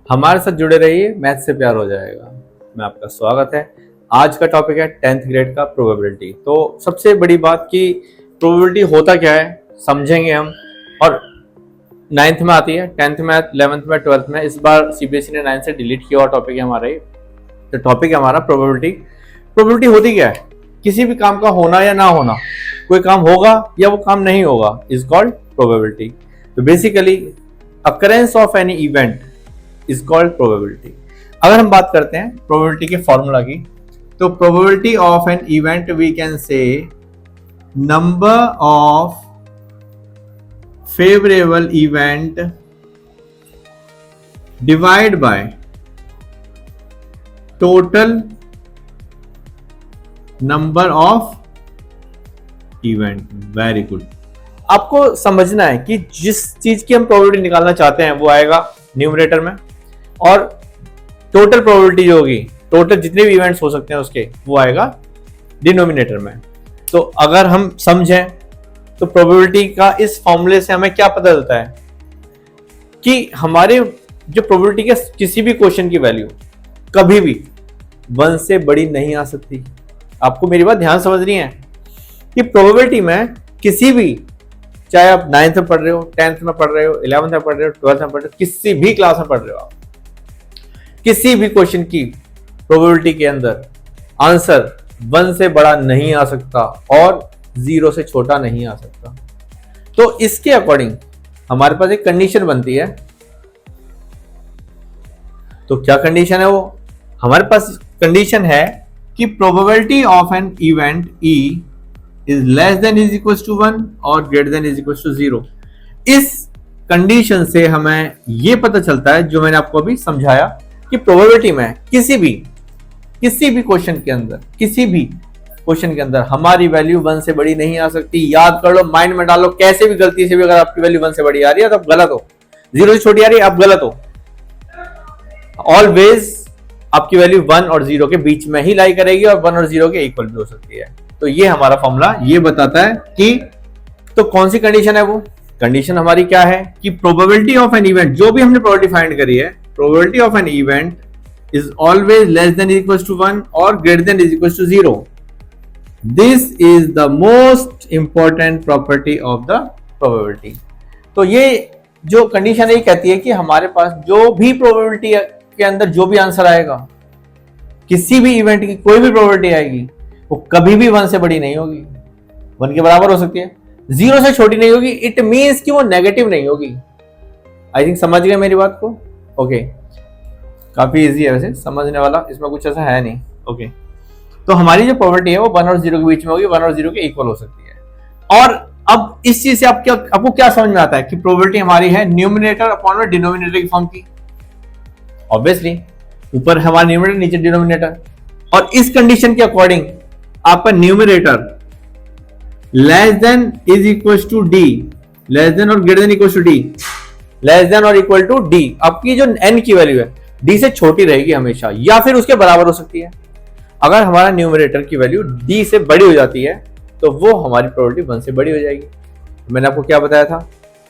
हमारे साथ जुड़े रहिए, मैथ से प्यार हो जाएगा। मैं आपका स्वागत है। आज का टॉपिक है 10th ग्रेड का प्रोबेबिलिटी। तो सबसे बड़ी बात कि प्रोबेबिलिटी होता क्या है समझेंगे हम, और 9th में आती है, 10th में, 11th में, 12th में। इस बार सीबीएसई ने 9th से डिलीट किया हुआ टॉपिक है हमारा ये। तो टॉपिक है हमारा प्रोबेबिलिटी। प्रोबेबिलिटी होती क्या है? किसी भी काम का होना या ना होना, कोई काम होगा या वो काम नहीं होगा, इज कॉल्ड प्रोबेबिलिटी। तो basically occurrence of any event is called probability. अगर हम बात करते हैं प्रोबेबिलिटी के फॉर्मूला की, तो probability of an event we can say number of favourable event divide by total number of event. Very good. आपको समझना है कि जिस चीज की हम प्रोबेबिलिटी निकालना चाहते हैं वो आएगा न्यूमरेटर में, और टोटल प्रोबेबिलिटी जो होगी, टोटल जितने भी इवेंट्स हो सकते हैं उसके, वो आएगा डिनोमिनेटर में। तो अगर हम समझें तो प्रोबेबिलिटी का इस फॉर्मूले से हमें क्या पता चलता है कि हमारे जो प्रोबेबिलिटी के किसी भी क्वेश्चन की वैल्यू कभी भी 1 से बड़ी नहीं आ सकती। आपको मेरी बात ध्यान समझनी है कि प्रोबेबिलिटी में किसी भी, चाहे आप 9th में पढ़ रहे हो, 10th में पढ़ रहे हो, 11th में पढ़ रहे हो, 12th में पढ़ रहे हो, किसी भी क्लास में पढ़ रहे हो आप, किसी भी क्वेश्चन की प्रोबेबिलिटी के अंदर आंसर 1 से बड़ा नहीं आ सकता और 0 से छोटा नहीं आ सकता। तो इसके अकॉर्डिंग हमारे पास एक कंडीशन बनती है। तो क्या कंडीशन है वो? हमारे पास कंडीशन है कि probability of an event E is less than is equal to 1 और greater than is equal to 0। इस कंडीशन से हमें यह पता चलता है, जो मैंने आपको अभी समझाया, कि प्रोबेबिलिटी में किसी भी क्वेश्चन के अंदर हमारी वैल्यू 1 से बड़ी नहीं आ सकती। याद कर लो, माइंड में डालो, कैसे भी गलती से भी अगर आपकी वैल्यू 1 से बड़ी आ रही है तो आप गलत हो, 0 से छोटी आ रही है आप गलत हो। ऑलवेज आपकी वैल्यू 1 और 0 के बीच में ही लाई करेगी, और 1 और 0 के इक्वल भी हो सकती है। तो ये हमारा फॉर्मूला ये बताता है कि, तो कौन सी कंडीशन है वो? कंडीशन हमारी क्या है कि प्रोबेबिलिटी ऑफ एन इवेंट, जो भी हमने प्रोबेबिलिटी फाइंड करी है, probability of an event is always less than is equal to 1 और greater than is equal to 0। This is the most important property of the probability. तो ये जो condition है ये कहती है कि हमारे पास जो भी प्रोबेबिलिटी के अंदर जो भी आंसर आएगा, किसी भी इवेंट की कोई भी प्रोबेबिलिटी आएगी, वो कभी भी 1 से बड़ी नहीं होगी। 1 के बराबर हो सकती है, 0 से छोटी नहीं होगी। इट मींस कि वो नेगेटिव नहीं होगी। आई थिंक समझ गए मेरी बात को? ओके, काफी इजी है वैसे समझने वाला, इसमें कुछ ऐसा है नहीं। ओके, तो हमारी जो प्रोबेबिलिटी है वो 1 और 0 के बीच में होगी, 1 और 0 के इक्वल हो सकती है। और अब इस चीज से आपको क्या समझ में आता है कि प्रोबेबिलिटी हमारी है न्यूमरेटर अपॉन में डिनोमिनेटर की फॉर्म की। ऑब्वियसली ऊपर हमारा न्यूमरेटर, नीचे डिनोमिनेटर, और इस कंडीशन के अकॉर्डिंग आपका numerator less than is equal to D, less than और greater than equal to D, less than और इक्वल टू डी। आपकी जो n की वैल्यू है d से छोटी रहेगी हमेशा, या फिर उसके बराबर हो सकती है। अगर हमारा न्यूमरेटर की वैल्यू d से बड़ी हो जाती है तो वो हमारी प्रोबेबिलिटी 1 से बड़ी हो जाएगी। मैंने आपको क्या बताया था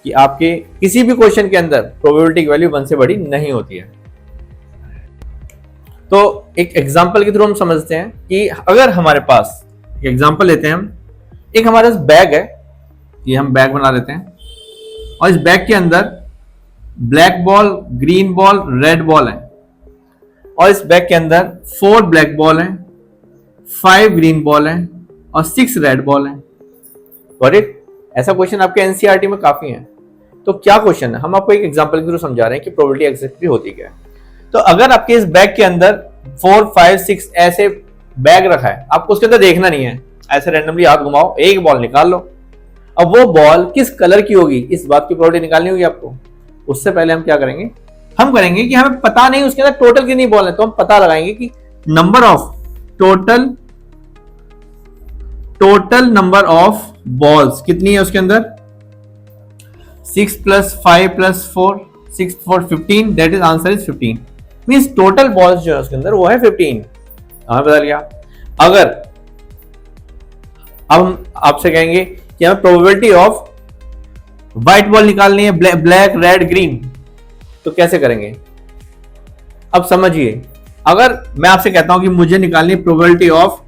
कि आपके किसी भी क्वेश्चन के अंदर प्रोबेबिलिटी की वैल्यू 1 से बड़ी नहीं होती है। तो एक एग्जांपल के थ्रू हम समझते हैं कि अगर हमारे पास, एक एग्जांपल लेते हैं हम, एक हमारे पास बैग है, ये हम बैग बना लेते हैं, और इस बैग के अंदर black ball, green ball, red ball है, और इस बैग के अंदर 4 ब्लैक बॉल हैं, 5 ग्रीन बॉल हैं और 6 रेड बॉल हैं। करेक्ट? ऐसा क्वेश्चन आपके एनसीईआरटी में काफी है। तो क्या क्वेश्चन है, हम आपको एक एग्जांपल के थ्रू समझा रहे हैं कि प्रोबेबिलिटी एग्जैक्टली होती क्या है। तो अगर आपके इस बैग के अंदर 4, 5, 6 ऐसे बैग रखा है, आपको उसके अंदर देखना नहीं है, ऐसे रैंडमली हाथ घुमाओ, एक बॉल निकाल लो। अब वो बॉल किस कलर की होगी, इस बात की प्रोबेबिलिटी निकालनी होगी आपको। उससे पहले हम क्या करेंगे, हम करेंगे कि हमें पता नहीं उसके अंदर टोटल कितनी बॉल है, तो हम पता लगाएंगे कि number of total number of balls कितनी है उसके अंदर। 6 + 5 + 4, 6 4 15, that is answer is 15। Means total balls जो है उसके अंदर वो है 15। हमें बता लिया। अगर अब हम आपसे कहेंगे कि हमें प्रोबेबिलिटी ऑफ व्हाइट बॉल निकालनी है, ब्लैक, रेड, ग्रीन, तो कैसे करेंगे? अब समझिए, अगर मैं आपसे कहता हूं कि मुझे निकालनी प्रोबेबिलिटी ऑफ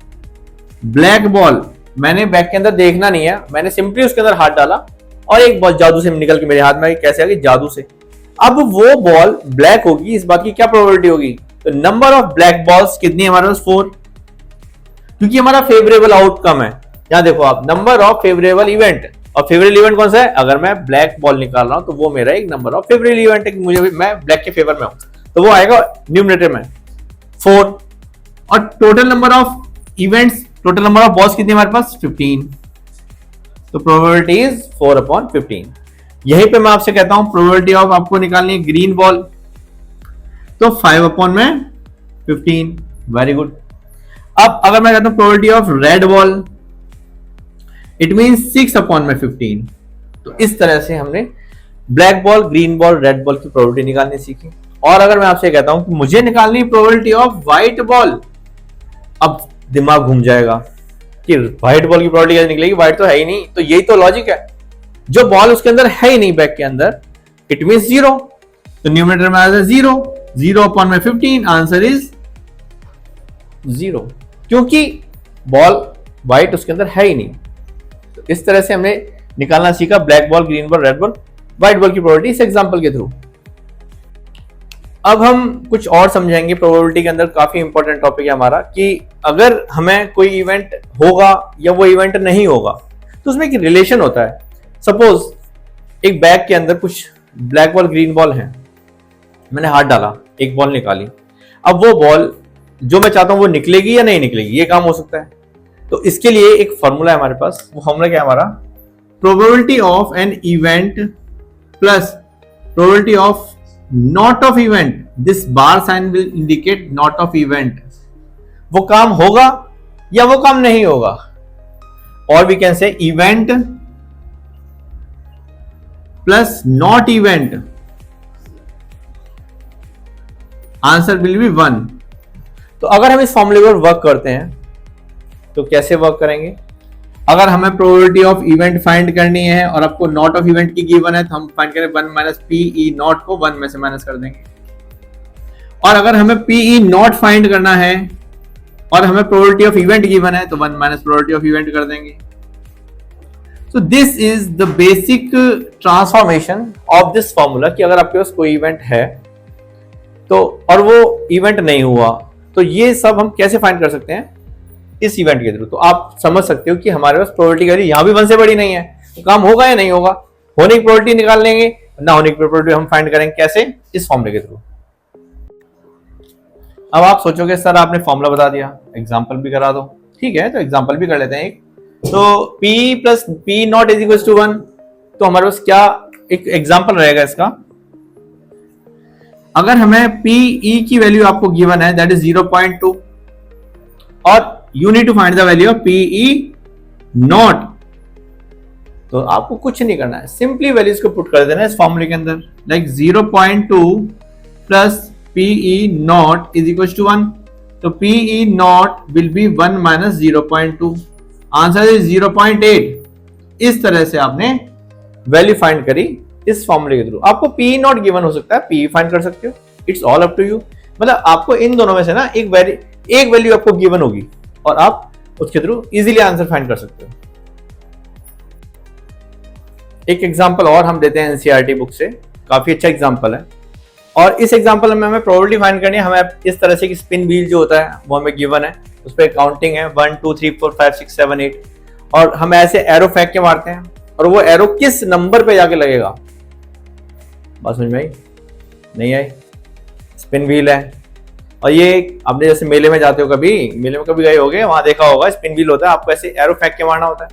ब्लैक बॉल, मैंने बैग के अंदर देखना नहीं है, मैंने सिंपली उसके अंदर हाथ डाला और एक बॉल जादू से निकल के मेरे हाथ में, कैसे आ गई? जादू से। अब वो बॉल ब्लैक होगी, इस बात की क्या प्रोबेबिलिटी होगी? तो नंबर ऑफ ब्लैक बॉल्स कितनी है हमारे पास? 4, क्योंकि हमारा फेवरेबल आउटकम है। यहां देखो आप, नंबर ऑफ फेवरेबल इवेंट, और फेवरेबल इवेंट कौन सा है? अगर मैं ब्लैक बॉल निकाल रहा हूं तो वो मेरा एक नंबर ऑफ फेवरेबल इवेंट है, मुझे मैं ब्लैक के फेवर में हूं, तो वो आएगा न्यूमरेटर में 4। और total number of events, total number of balls कितनी हमारे पास? 15। तो प्रोबेबिलिटी इज 4/15। यहीं पे मैं आपसे कहता हूं प्रोबेबिलिटी ऑफ आपको निकालनी है ग्रीन बॉल, तो 5/15। Very good. अब अगर मैं कहता हूं probability of red ball, it mean 6/15। तो इस तरह से हमने black ball, green ball, red ball की प्रोबेबिलिटी निकालनी सीखी। और अगर मैं आपसे कहता हूं कि मुझे निकालनी प्रोबेबिलिटी ऑफ व्हाइट बॉल, अब दिमाग घूम जाएगा कि व्हाइट बॉल की प्रोबेबिलिटी कैसे निकलेगी? व्हाइट तो है ही नहीं। तो यही तो लॉजिक है, जो बॉल उसके अंदर है ही नहीं बैग के अंदर, इट मीन 0। तो न्यूमरेटर में आ जाए 0, 0/15, आंसर इज 0, क्योंकि बॉल व्हाइट उसके अंदर है ही नहीं। तो इस तरह से हमने निकालना सीखा black ball, green ball, red ball, white ball की प्रोबेबिलिटी इस एग्जांपल के थ्रू। अब हम कुछ और समझेंगे प्रोबेबिलिटी के अंदर, काफी इंपॉर्टेंट टॉपिक है हमारा, कि अगर हमें कोई इवेंट होगा या वो इवेंट नहीं होगा तो उसमें एक रिलेशन होता है। सपोज एक बैग के अंदर कुछ ब्लैक बॉल, ग्रीन बॉल है, मैंने हाथ डाला, एक बॉल निकाली। अब वो बॉल जो मैं चाहता हूं वो निकलेगी या नहीं निकलेगी, ये काम हो सकता है। तो इसके लिए एक फॉर्मूला है हमारे पास, वो फॉर्मूला क्या है हमारा? Probability of an event plus probability of not of event, this bar sign will indicate not of event. वो काम होगा या वो काम नहीं होगा, और we can say event plus not event, answer will be 1। तो अगर हम इस फॉर्मूले पर वर्क करते हैं तो कैसे वर्क करेंगे? अगर हमें प्रोबेबिलिटी ऑफ इवेंट फाइंड करनी है और आपको नॉट ऑफ इवेंट की गिवन है, तो हम फाइंड करें 1 माइनस पी ई नॉट को 1 में से माइनस कर देंगे। और अगर हमें पी ई नॉट फाइंड करना है और हमें प्रोबेबिलिटी ऑफ इवेंट गिवन है, तो 1 माइनस प्रोबेबिलिटी ऑफ इवेंट कर देंगे। So this is the basic transformation of this formula, कि अगर आपके पास कोई इवेंट है तो और वो इवेंट नहीं हुआ, तो ये सब हम कैसे फाइंड कर सकते हैं? इस इवेंट के थ्रू। तो आप समझ सकते हो कि हमारे पास प्रोबेबिलिटी वैल्यू यहां भी 1 से बड़ी नहीं है, तो काम होगा या नहीं होगा? होने की प्रोबेबिलिटी निकाल लेंगे, ना होने की प्रोबेबिलिटी हम फाइंड करेंगे कैसे? इस फॉर्मूले के थ्रू। अब आप सोचोगे सर आपने फॉर्मूला बता दिया, एग्जांपल भी करा दो। ठीक है, तो एग्जांपल भी कर लेते हैं एक। तो P plus P not is equal to 1, तो हमारे पास क्या एक एग्जांपल रहेगा इसका? अगर हमें PE की वैल्यू आपको गिवन है, दैट इज 0.2, और you need to find the value of PE not, तो आपको कुछ नहीं करना है, सिंपली वैल्यूज को पुट कर देना है इस फॉर्मूले के अंदर, like 0.2 plus PE not is equal to 1, तो PE not will be 1 minus 0.2, answer is 0.8। इस तरह से आपने वैल्यू फाइंड करी इस फॉर्मूले के थ्रू। आपको PE not गिवन हो सकता है, PE फाइंड कर सकते हो, it's all up to you. मतलब आपको इन दोनों में से ना एक वैल्यू आपको गिवन होगी और आप उसके थ्रू इजीली आंसर फाइंड कर सकते हो। एक एग्जांपल और हम देते हैं एनसीईआरटी बुक से, काफी अच्छा एग्जांपल है। और इस एग्जांपल में हमें प्रोबेबिलिटी फाइंड करनी है। हमें इस तरह से कि स्पिन व्हील जो होता है वो हमें गिवन है, उस पर काउंटिंग है 1 2 3 4 5 6 7 8, और हम ऐसे एरो फेंक के मारते हैं और वो एरो किस नंबर पे जाके लगेगा, बात समझ में आई? नहीं आई? स्पिन व्हील है, और ये आपने जैसे मेले में जाते हो, कभी मेले में कभी गए होगे, वहां देखा होगा स्पिन व्हील होता है, आपको ऐसे एरो फेंक के मारना होता है,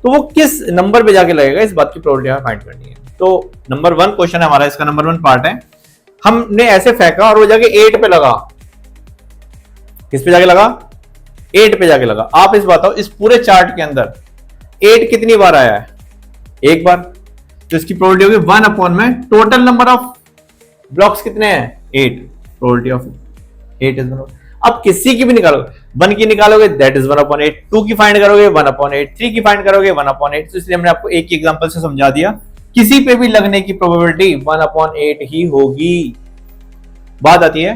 तो वो किस नंबर पे जाके लगेगा, इस बात की प्रोबेबिलिटी हमें फाइंड करनी है। तो नंबर 1 क्वेश्चन है हमारा, इसका नंबर 1 पार्ट है, हमने ऐसे फेंका और वो जाके 8 पे लगा। किस पे जाके लगा? 8 पे जाके लगा। आप इस बताओ, इस पूरे चार्ट के अंदर 8 कितनी बार आया है? एक बार। तो इसकी प्रोबेबिलिटी होगी 1 अपॉन में टोटल नंबर ऑफ ब्लॉक्स कितने हैं? 8। Probability of 8 is 1। अब किसी की भी निकालोगे, 1 की निकालोगे दैट इज 1/8, 2 की फाइंड करोगे 1/8, 3 की फाइंड करोगे 1/8। तो इसलिए हमने आपको एक ही एग्जांपल से समझा दिया, किसी पे भी लगने की प्रोबेबिलिटी 1/8 ही होगी। बात आती है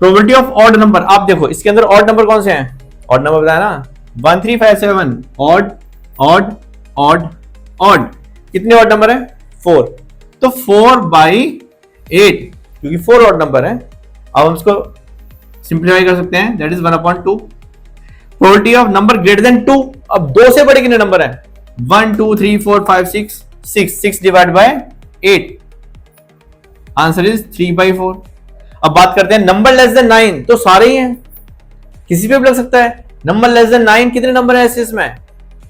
प्रोबेबिलिटी ऑफ ऑड नंबर, आप देखो इसके अंदर ऑड नंबर कौन से हैं, ऑड नंबर बताया ना, 1 3 5 7, ऑड ऑड ऑड ऑड, कितने ऑड नंबर है 4, तो 4/8 क्योंकि 4 ऑड नंबर है। अब हम इसको सिंप्लीफाई कर सकते हैं, that is 1/2। Probability of number greater than 2, अब 2 से बड़े कितने नंबर है, 1 2 3 4 5 6, 6 डिवाइड बाय 8, आंसर इज 3/4। अब बात करते हैं नंबर लेस देन 9, तो सारे ही हैं, किसी पे भी लग सकता है। नंबर लेस देन 9 कितने नंबर है इसमें,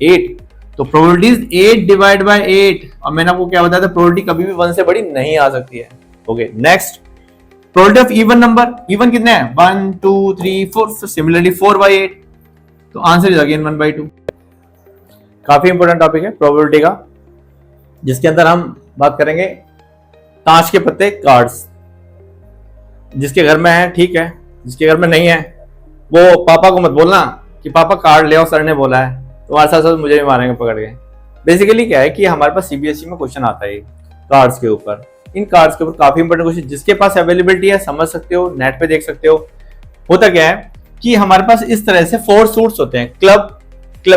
8, तो प्रोबेबिलिटी 8 डिवाइड बाय 8, और मैंने आपको क्या बताया था, प्रोबेबिलिटी कभी भी 1 से बड़ी नहीं आ सकती है। Okay next, probability of even number, even कितने हैं 1 2 3 4, सिमिलरली 4/8, तो आंसर इज अगेन 1/2। काफी इंपॉर्टेंट टॉपिक है प्रोबेबिलिटी का, जिसके अंदर हम बात करेंगे ताश के पत्ते, कार्ड्स, जिसके घर में है ठीक है, जिसके घर में नहीं है वो पापा को मत बोलना कि पापा कार्ड ले आओ सर ने बोला है, तो हमारे साथ साथ मुझे भी मारेंगे पकड़ के। बेसिकली क्या है कि हमारे पास सीबीएसई में क्वेश्चन आता है कार्ड्स के ऊपर, इन कार्ड्स के ऊपर काफी इंपॉर्टेंट क्वेश्चन, जिसके पास अवेलेबिलिटी है समझ सकते हो, नेट पे देख सकते हो। होता क्या है कि हमारे पास इस तरह से 4 सूट्स होते हैं, क्लब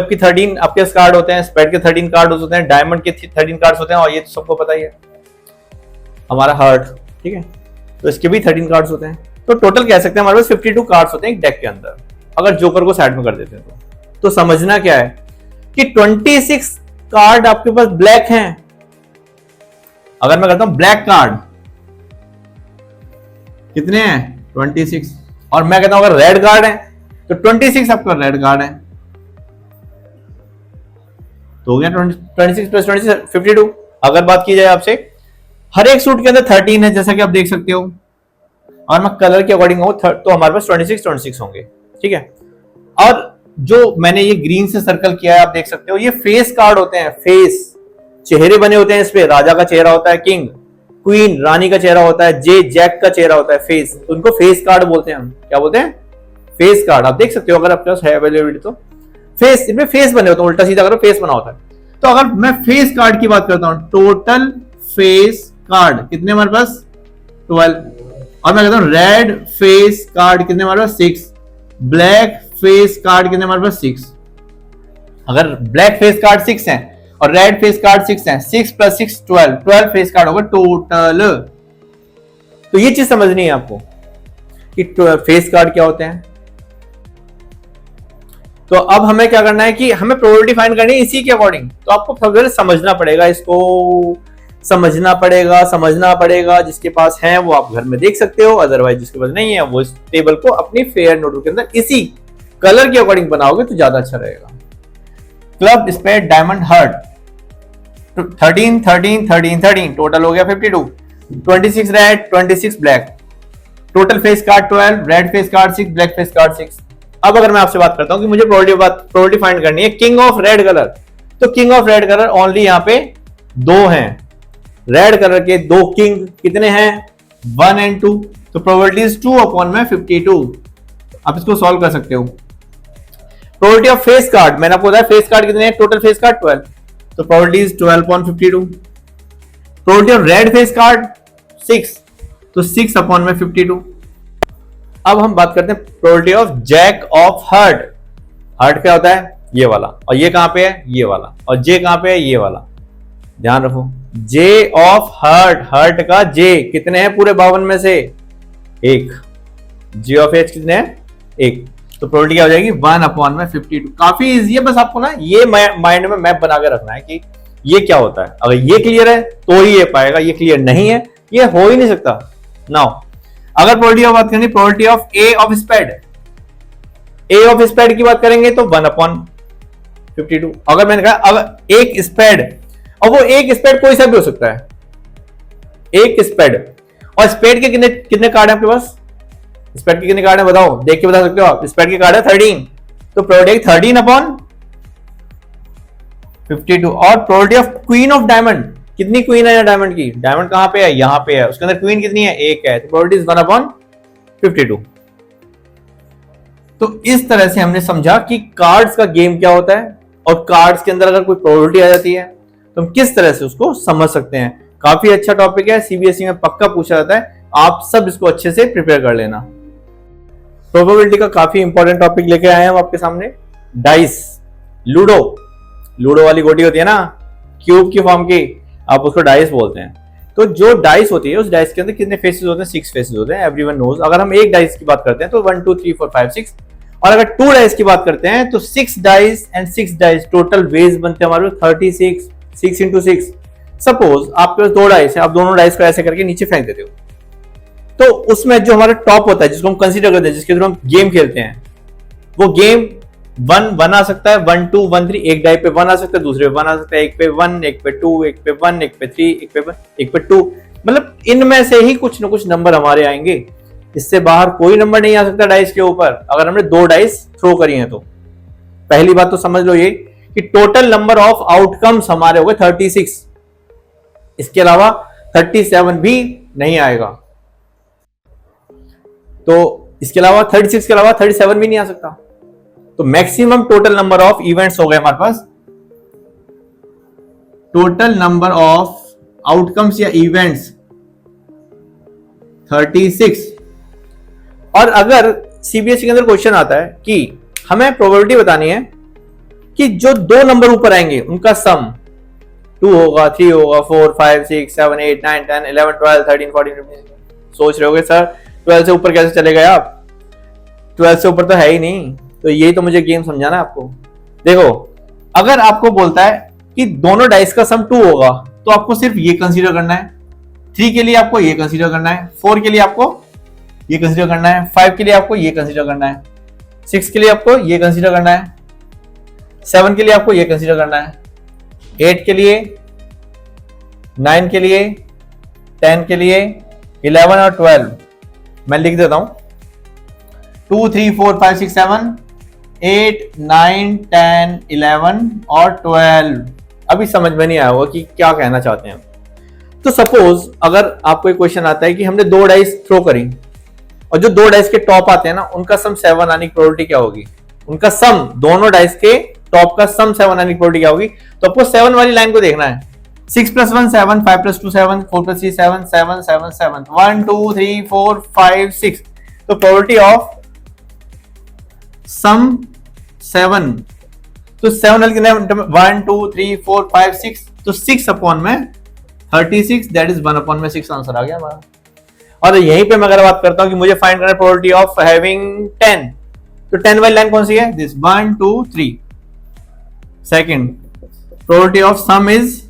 की 13 आपके पास कार्ड होते हैं, स्पेड के 13 कार्ड होते हैं, डायमंड के 13 कार्ड्स होते हैं, और ये तो सबको पता ही है हमारा हार्ट, ठीक है, तो इसके भी 13 कार्ड्स होते हैं। तो टोटल कह सकते हैं हमारे पास 52 कार्ड्स होते हैं एक डेक के अंदर, अगर जोकर को साइड में कर देते हैं तो समझना क्या है कि 26 कार्ड आपके पास ब्लैक हैं। अगर मैं करता हूं ब्लैक कार्ड कितने हैं 26, और मैं कहता हूं अगर रेड कार्ड है तो 26 आपका रेड कार्ड है, तो हो गया 26 प्लस 26 52। अगर बात की जाए आपसे हर एक सूट के अंदर 13 है, जैसा कि आप देख सकते हो, और मैं कलर के अकॉर्डिंग हूं तो हमारे पास 26 होंगे, ठीक है। और जो मैंने ये ग्रीन से सर्कल किया है आप देख सकते हो, ये फेस कार्ड होते हैं, फेस चेहरे बने होते हैं, इस पे राजा का चेहरा होता है, किंग क्वीन रानी का चेहरा होता है, जैक का चेहरा होता है, फेस, तो उनको फेस कार्ड बोलते हैं। हम क्या बोलते हैं, फेस कार्ड। आप देख सकते हो अगर आपके पास है अवेलेबिलिटी तो फेस, इनमें फेस बने होते हैं, उल्टा सीधा करो फेस बना होता है। तो अगर मैं फेस कार्ड की बात करता हूं, टोटल फेस कार्ड कितने हमारे पास 12, और मैं कहता हूं रेड फेस कार्ड कितने हमारे पास 6, ब्लैक फेस कार्ड कितने हमारे पास 6। अगर ब्लैक फेस कार्ड 6 हैं और रेड फेस कार्ड 6 हैं, 6 + 6 12 फेस कार्ड होगा टोटल। तो ये चीज समझनी है आपको कि फेस कार्ड क्या होते हैं। तो अब हमें क्या करना है कि हमें प्रोबेबिलिटी फाइंड करनी है इसी के अकॉर्डिंग, तो आपको सबसे समझना पड़ेगा, इसको समझना पड़ेगा। जिसके पास है वो आप घर में देख सकते हो, अदरवाइज जिसके पास नहीं है वो इस टेबल को अपनी फेयर नोटबुक के अंदर इसी कलर के अकॉर्डिंग बनाओगे तो ज्यादा अच्छा रहेगा। Club spade diamond heart 13 13 13 13 total हो गया 52, 26 red 26 black, total face card 12, red face card 6, black face card 6। अब अगर मैं आपसे बात करता हूं कि मुझे प्रोबेबिलिटी फाइंड करनी है किंग ऑफ रेड कलर, तो king of red colour only यहां पे 2 हैं, रेड कलर के 2 किंग कितने हैं 1 और 2, तो प्रोबेबिलिटी इज 2/52। आप इसको सॉल्व कर सकते हो। प्रोबेबिलिटी ऑफ फेस कार्ड, मैंने आपको बताया फेस कार्ड कितने हैं, टोटल फेस कार्ड 12, तो probability is 12/52। Probability of red face card 6, तो 6/52। अब हम बात करते हैं probability of jack of heart. Heart क्या होता है ये वाला, और ये कहां पे है ये वाला, और जे कहां पे है ये वाला, ध्यान रखो। जे ऑफ हार्ट, हार्ट का जे कितने हैं पूरे 52 में से 1, जे ऑफ एच कितने हैं 1, तो प्रोबेबिलिटी क्या हो जाएगी 1/52। काफी इजी है, बस आपको ना ये माइंड में मैप बना के रखना है कि ये क्या होता है। अगर ये क्लियर है तो ही ये पाएगा, ये क्लियर नहीं है ये हो ही नहीं सकता। नाउ अगर प्रोबेबिलिटी ऑफ बात करेंगे, probability of A of spade, A of spade की बात करेंगे तो 1/52। अगर मैंने कहा अगर एक स्पेड, और वो एक स्पेड कोई सा भी हो सकता है, एक स्पेड, और स्पेड के कितने कार्ड है आपके पास, स्पेड के कितने कार्ड है बताओ, देख के बता सकते हो आप। स्पेड के कार्ड है 13, तो प्रोबेबिलिटी 13/52। और probability of queen of diamond, कितनी क्वीन है डायमंड की, डायमंड कहां पे है यहां पे है, उसके अंदर क्वीन कितनी है 1 है, तो प्रोबेबिलिटी 1/52। तो इस तरह से हमने समझा कि कार्ड्स का गेम क्या होता है, और कार्ड्स के अंदर अगर कोई प्रोबेबिलिटी आ जाती है तो हम किस तरह से उसको समझ सकते हैं। काफी अच्छा टॉपिक है, सीबीएसई में पक्का पूछा जाता है, आप सब इसको अच्छे से प्रिपेयर कर लेना। प्रोबेबिलिटी का काफी इंपॉर्टेंट टॉपिक लेके आए हैं हम आपके सामने, डाइस। लूडो, लूडो वाली गोटी होती है ना क्यूब की फॉर्म की, आप उसको डाइस बोलते हैं। तो जो डाइस होती है उस डाइस के अंदर कितने फेसेस होते हैं? 6 फेसेस होते हैं, एवरीवन नोज। अगर हम एक डाइस की बात करते हैं तो 1 2 3 4 5 6, और अगर 2 डाइस की बात करते हैं तो 6 dice and 6 dice, total ways बनते हैं हमारे 36, 6 इंटू 6। सपोज आपके पास 2 डाइस है, आप दोनों डाइस को ऐसे करके नीचे फेंक देते हो, तो उसमें जो हमारा टॉप होता है जिसको हम कंसीडर करते हैं, जिसके थ्रू हम गेम खेलते हैं, वो गेम 1 आ सकता है, 1 2 1 3, एक डाई पे 1 आ सकता है, दूसरे पे 1 आ सकता है, एक पे 1, एक पे 2, एक पे 1, एक पे 3, एक पे 1, एक पे 2, मतलब इनमें से ही कुछ ना कुछ नंबर हमारे आएंगे। इससे बाहर कोई नंबर नहीं आ सकता डाइस के ऊपर अगर हमने 2 डाइस थ्रो करी हैं। तो पहली बात तो समझ लो ये कि टोटल नंबर ऑफ आउटकम्स हमारे हो गए 36, इसके अलावा 37 भी नहीं आएगा। तो इसके अलावा 36 के अलावा 37 भी नहीं आ सकता। तो maximum total number of events हो गए हमारे पास, टोटल नंबर ऑफ आउटकम्स या इवेंट्स 36। और अगर सीबीएसई के अंदर क्वेश्चन आता है कि हमें प्रोबेबिलिटी बतानी है कि जो 2 नंबर ऊपर आएंगे उनका सम 2 होगा, 3 होगा, 4 5 6 7 8 9 10 11 12 13 14 15, सोच रहे होगे सर 12 से ऊपर कैसे चले गए आप? 12 से ऊपर तो है ही नहीं। तो यही तो मुझे गेम समझाना है आपको। देखो, अगर आपको बोलता है कि दोनों डाइस का सम 2 होगा तो आपको सिर्फ ये कंसीडर करना है, 3 के लिए आपको ये कंसीडर करना है, 4 के लिए आपको ये कंसीडर करना है, 5 के लिए आपको ये कंसीडर करना है, 6 के लिए आपको ये कंसीडर करना है, 7 के लिए आपको ये कंसीडर करना है, 8 के लिए, 9 के लिए, 10 के लिए, 11 और 12 मैं लिख देता हूं, 2 3 4 5 6 7 8 9 10 11 और 12। अभी समझ में नहीं आया होगा कि क्या कहना चाहते हैं। तो सपोज अगर आपको एक क्वेश्चन आता है कि हमने 2 डाइस थ्रो करी और जो 2 डाइस के टॉप आते हैं ना उनका सम 7 आने की प्रोबेबिलिटी क्या होगी? उनका सम, दोनों डाइस के टॉप का सम 7 आने की प्रोबेबिलिटी क्या होगी? तो आपको 7 वाली लाइन को देखना है। 6 + 1 7, 5 + 2 7, 4 + 3 7, 7 7 7, 1 2 3 4 5 6। तो प्रोबेबिलिटी ऑफ सम 7, तो 7 वाली कितने 1 2 3 4 5 6, तो 6 अपॉन में 36, दैट इज 1 अपॉन में 6 आंसर आ गया हमारा। और यहीं पे मैं अगर बात करता हूं कि मुझे फाइंड करना है प्रोबेबिलिटी ऑफ हैविंग 10, तो 10 वाली लाइन कौन सी है? This 1 2 3। Second, probability of some is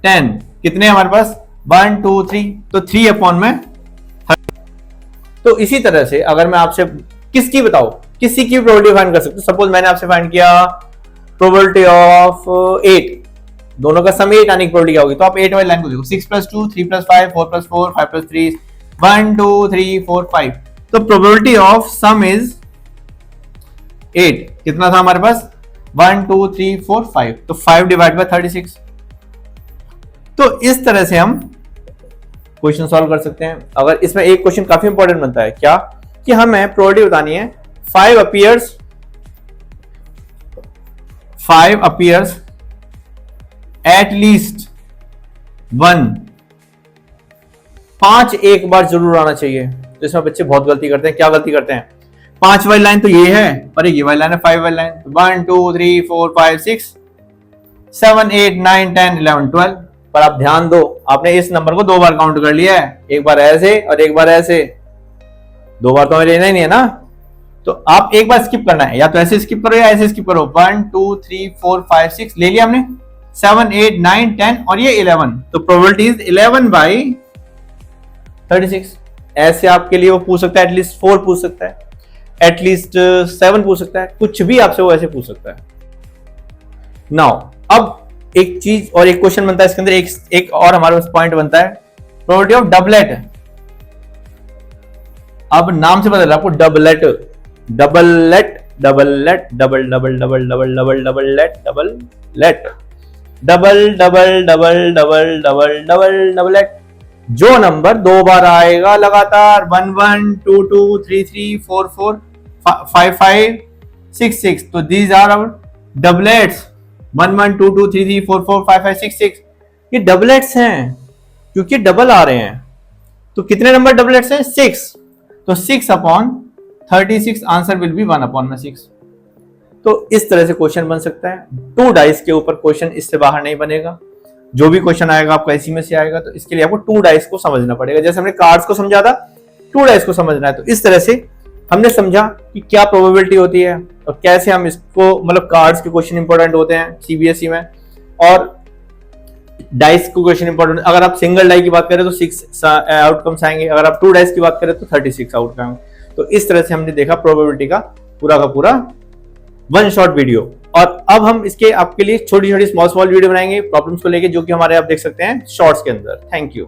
10, कितने हमारे पास 1 2 3, तो 3 अपॉन में 30। तो इसी तरह से अगर मैं आपसे किसकी बताओ, किसी की प्रोबेबिलिटी फाइंड कर सकते हो। सपोज मैंने आपसे फाइंड किया प्रोबेबिलिटी ऑफ 8, दोनों का सम 8 आने की प्रोबेबिलिटी क्या होगी? तो आप 8 वाली लाइन को देखो, 6 + 2 3 + 5 4 + 4 5 + 3 1 2 3 4 5। तो प्रोबेबिलिटी ऑफ सम इज 8, कितना था हमारे पास 1 2 3 4 5, तो 5 डिवाइड बाय 36। तो इस तरह से हम क्वेश्चन सॉल्व कर सकते हैं। अगर इसमें एक क्वेश्चन काफी इंपॉर्टेंट बनता है क्या, कि हमें प्रोबेबिलिटी बतानी है 5 appears at least 1, 5 एक बार जरूर आना चाहिए। तो इसमें बच्चे बहुत गलती करते हैं। क्या गलती करते हैं? 5 वाली लाइन तो ये है, पर ये वाली लाइन है 5 वाली लाइन, 1 2 3 4 5 6 7 8 9 10 11 12। पर आप ध्यान दो, आपने इस नंबर को 2 बार काउंट कर लिया है, एक बार ऐसे और एक बार ऐसे, 2 बार तो हमें लेना ही नहीं है ना। तो आप एक बार स्किप करना है, या तो ऐसे स्किप करो या ऐसे स्किप करो। 1 2 3 4 5 6 ले लिया हमने, 7 8 9 10 और ये 11, तो प्रोबेबिलिटी इज 11/36। ऐसे आपके लिए वो पूछ सकता है, एटलीस्ट 4 पूछ सकता है, एटलीस्ट 7 पूछ सकता है, कुछ भी आपसे वो ऐसे पूछ सकता है। नाउ अब एक चीज और एक क्वेश्चन बनता है इसके अंदर, एक और हमारे पास पॉइंट बनता है, प्रोबेबिलिटी ऑफ डबलेट। अब नाम से पता चला आपको, doublet doublet doublet double double double double double doublet doublet double double double double double double doublet. जो नंबर 2 बार आएगा लगातार, 1 1 2 2 3 3 4 4 5 5 6 6, तो दीज आर आवर डबलेट्स। 1 1 2 2 3 3 4 4 5 5 6 6, ये डबलेट्स हैं क्योंकि डबल आ रहे हैं। तो कितने नंबर डबलेट्स हैं? 6। तो 6 अपॉन 36 आंसर विल बी 1/6। तो इस तरह से क्वेश्चन बन सकता है। 2 डाइस के ऊपर क्वेश्चन इससे बाहर नहीं बनेगा। जो भी क्वेश्चन आएगा आपका इसी में से आएगा, तो इसके लिए आपको 2 डाइस को समझना पड़ेगा। जैसे हमने कार्ड्स को समझा था, 2 डाइस को समझना है। तो इस तरह से हमने समझा कि क्या प्रोबेबिलिटी होती है और कैसे हम इसको, मतलब कार्ड्स के क्वेश्चन इंपॉर्टेंट होते हैं सीबीएसई में, और डाइस को क्वेश्चन इंपॉर्टेंट। अगर आप सिंगल डाई की बात करें तो 6 आउटकम्स आएंगे, अगर आप 2 डाइस की बात करें तो 36 आउटकम। तो इस तरह से हमने देखा प्रोबेबिलिटी का पूरा 1 शॉर्ट वीडियो। और अब हम इसके आपके लिए छोटी छोटी स्मॉल वीडियो बनाएंगे प्रॉब्लम्स को लेके, जो कि हमारे आप देख सकते हैं शॉर्ट्स के अंदर। Thank you.